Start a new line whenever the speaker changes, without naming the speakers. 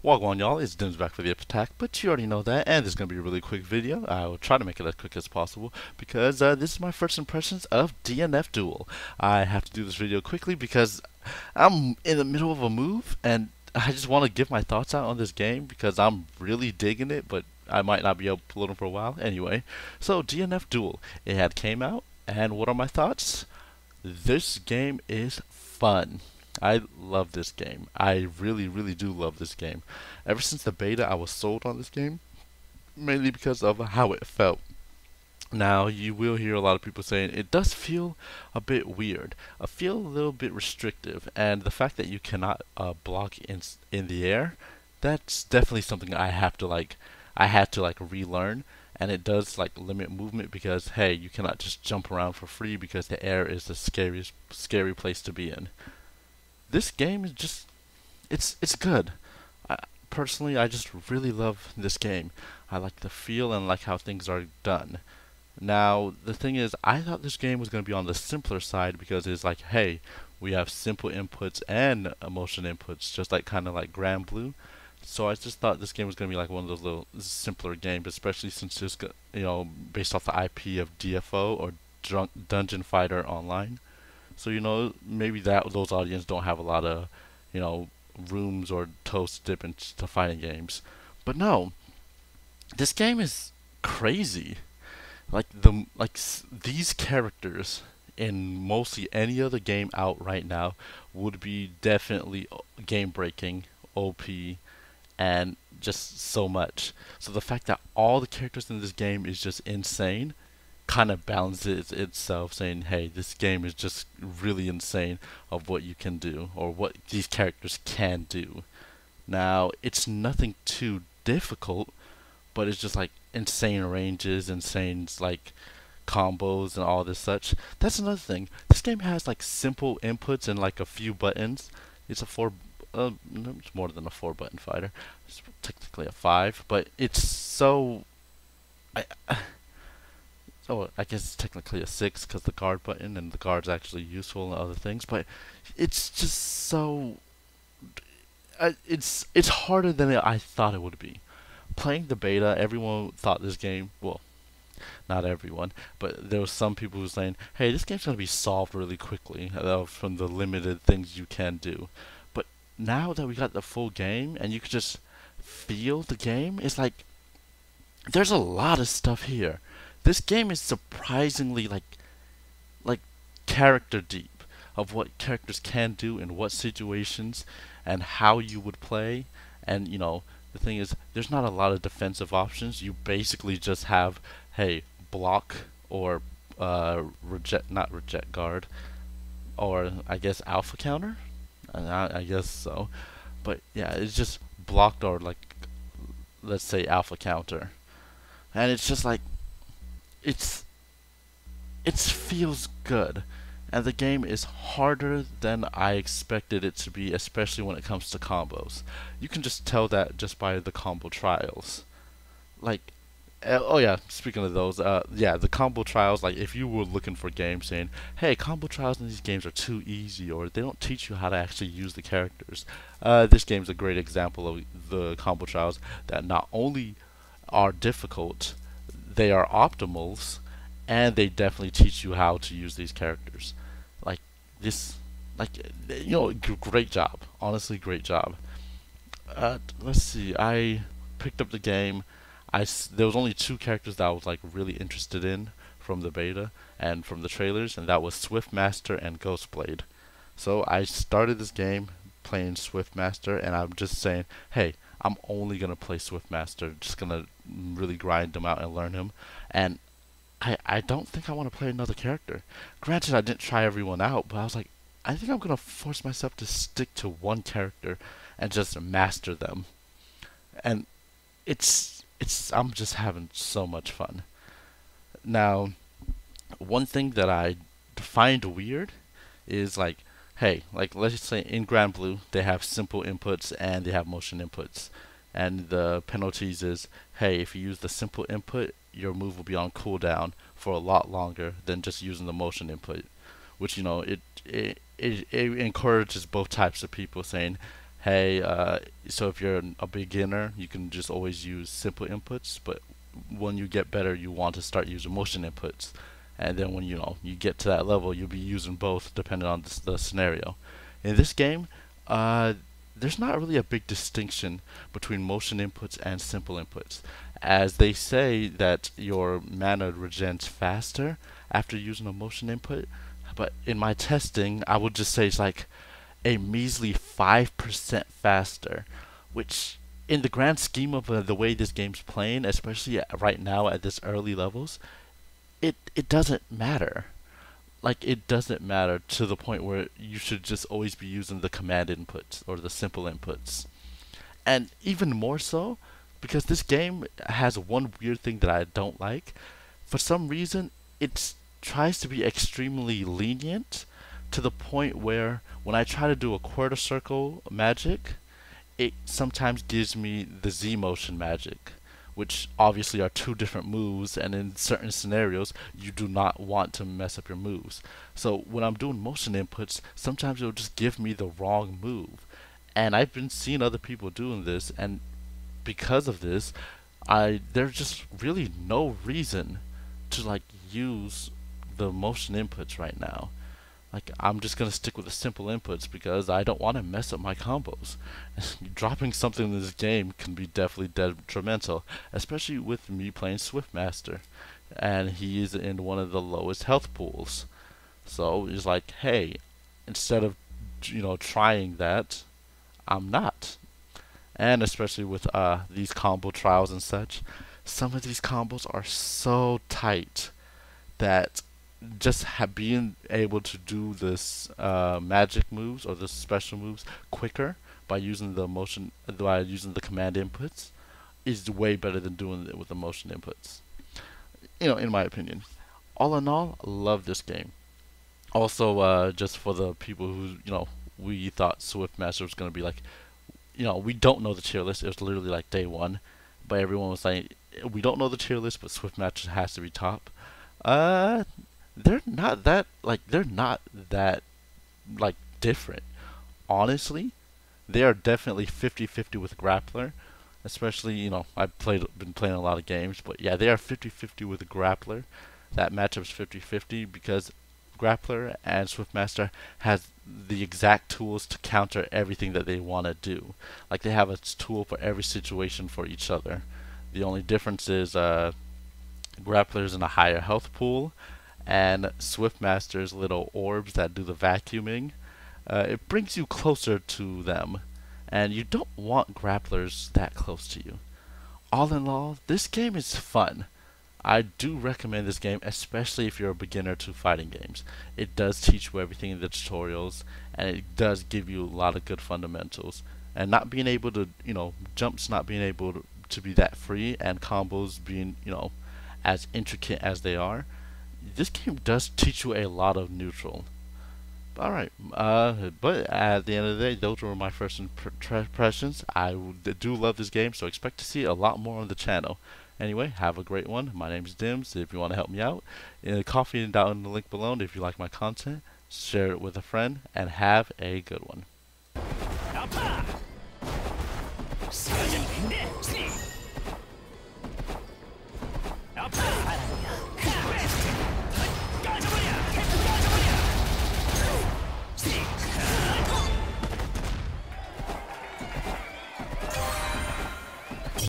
Wagwan y'all, it's Dimz back for the attack, but you already know that, and this is going to be a really quick video. I will try to make it as quick as possible, because this is my first impressions of DNF Duel. I have to do this video quickly because I'm in the middle of a move, and I just want to give my thoughts out on this game, because I'm really digging it, but I might not be able to upload them for a while. Anyway, so DNF Duel, it had came out, and what are my thoughts? This game is fun. I love this game. I really, really do love this game. Ever since the beta, I was sold on this game, mainly because of how it felt. Now, you will hear a lot of people saying it does feel a bit weird. I feel a little bit restrictive, and the fact that you cannot block in the air, that's definitely something I had to relearn. And it does limit movement because hey, you cannot just jump around for free because the air is the scary place to be in. This game is just it's good. Personally, I just really love this game. I like the feel and like how things are done. Now, the thing is, I thought this game was going to be on the simpler side because it's like, hey, we have simple inputs and motion inputs, just kind of like Grand Blue. So I just thought this game was going to be like one of those little simpler games, especially since it's based off the IP of DFO or Dungeon Fighter Online. So maybe those audience don't have a lot of rooms or toast dip into fighting games. But no, this game is crazy. These characters in mostly any other game out right now would be definitely game breaking, OP, and just so much. So the fact that all the characters in this game is just insane kind of balances itself, saying, hey, this game is just really insane of what you can do or what these characters can do. Now, it's nothing too difficult, but it's just insane ranges, insane combos and all this such. That's another thing. This game has simple inputs and a few buttons. It's a it's more than a 4-button fighter. It's technically a 5, but it's so so I guess it's technically a 6 because the guard button and the guard's actually useful and other things. But it's just so it's harder than I thought it would be. Playing the beta, everyone thought this game. Well, not everyone, but there was some people who were saying, "Hey, this game's gonna be solved really quickly from the limited things you can do." But now that we got the full game and you could just feel the game, it's there's a lot of stuff here. This game is surprisingly like character deep of what characters can do in what situations and how you would play. And the thing is, there's not a lot of defensive options. You basically just have, hey, block or not reject guard, or I guess alpha counter. I guess so. But yeah, it's just blocked or let's say alpha counter, and it's just it feels good, and the game is harder than I expected it to be, especially when it comes to combos. You can just tell that just by the combo trials. Oh yeah, speaking of those, yeah, the combo trials, if you were looking for games saying, hey, combo trials in these games are too easy, or they don't teach you how to actually use the characters, this game's a great example of the combo trials that not only are difficult, they are optimals, and they definitely teach you how to use these characters. Like this, great job. Honestly, great job. Let's see. I picked up the game. There was only 2 characters that I was really interested in from the beta and from the trailers, and that was Swiftmaster and Ghostblade. So I started this game playing Swiftmaster, and I'm just saying, hey, I'm only gonna play Swiftmaster. Just gonna really grind him out and learn him. And I don't think I want to play another character. Granted, I didn't try everyone out, but I was like, I think I'm gonna force myself to stick to one character and just master them. And I'm just having so much fun. Now, one thing that I find weird is hey, let's say in Grand Blue they have simple inputs and they have motion inputs, and the penalties is, hey, if you use the simple input, your move will be on cooldown for a lot longer than just using the motion input, which it encourages both types of people, saying, hey, so if you're a beginner, you can just always use simple inputs, but when you get better, you want to start using motion inputs. And then when you get to that level, you'll be using both depending on the scenario. In this game, there's not really a big distinction between motion inputs and simple inputs, as they say that your mana regens faster after using a motion input. But in my testing, I would just say it's like a measly 5% faster, which in the grand scheme of the way this game's playing, especially right now at this early levels, it doesn't matter. Like, it doesn't matter to the point where you should just always be using the command inputs or the simple inputs. And even more so, because this game has one weird thing that I don't like. For some reason, it tries to be extremely lenient to the point where when I try to do a quarter circle magic, it sometimes gives me the Z motion magic, which obviously are two different moves, and in certain scenarios you do not want to mess up your moves. So when I'm doing motion inputs, sometimes it'll just give me the wrong move. And I've been seeing other people doing this, and because of this, there's just really no reason to like use the motion inputs right now. Like, I'm just gonna stick with the simple inputs because I don't want to mess up my combos. Dropping something in this game can be definitely detrimental, especially with me playing Swiftmaster, and he is in one of the lowest health pools. So it's like, hey, instead of trying that, I'm not. And especially with these combo trials and such, some of these combos are so tight that just being able to do this magic moves or the special moves quicker by using the command inputs is way better than doing it with the motion inputs. In my opinion. All in all, love this game. Also, just for the people who we thought Swiftmaster was gonna be like, we don't know the tier list. It was literally like day one, but everyone was like, we don't know the tier list, but Swiftmaster has to be top. They're not that like different. Honestly, they are definitely 50-50 with Grappler. Especially, I've been playing a lot of games, but yeah, they are 50-50 with Grappler. That matchup's 50-50 because Grappler and Swiftmaster has the exact tools to counter everything that they want to do. Like, they have a tool for every situation for each other. The only difference is Grappler's in a higher health pool, and Swiftmaster's little orbs that do the vacuuming. It brings you closer to them, and you don't want grapplers that close to you. All in all, this game is fun. I do recommend this game, especially if you're a beginner to fighting games. It does teach you everything in the tutorials, and it does give you a lot of good fundamentals. And not being able to, jumps not being able to be that free, and combos being, as intricate as they are, this game does teach you a lot of neutral. Alright, but at the end of the day, those were my first impressions. I do love this game, so expect to see a lot more on the channel. Anyway, have a great one. My name is Dimz. If you want to help me out, coffee down in the link below. And if you like my content, share it with a friend, and have a good one.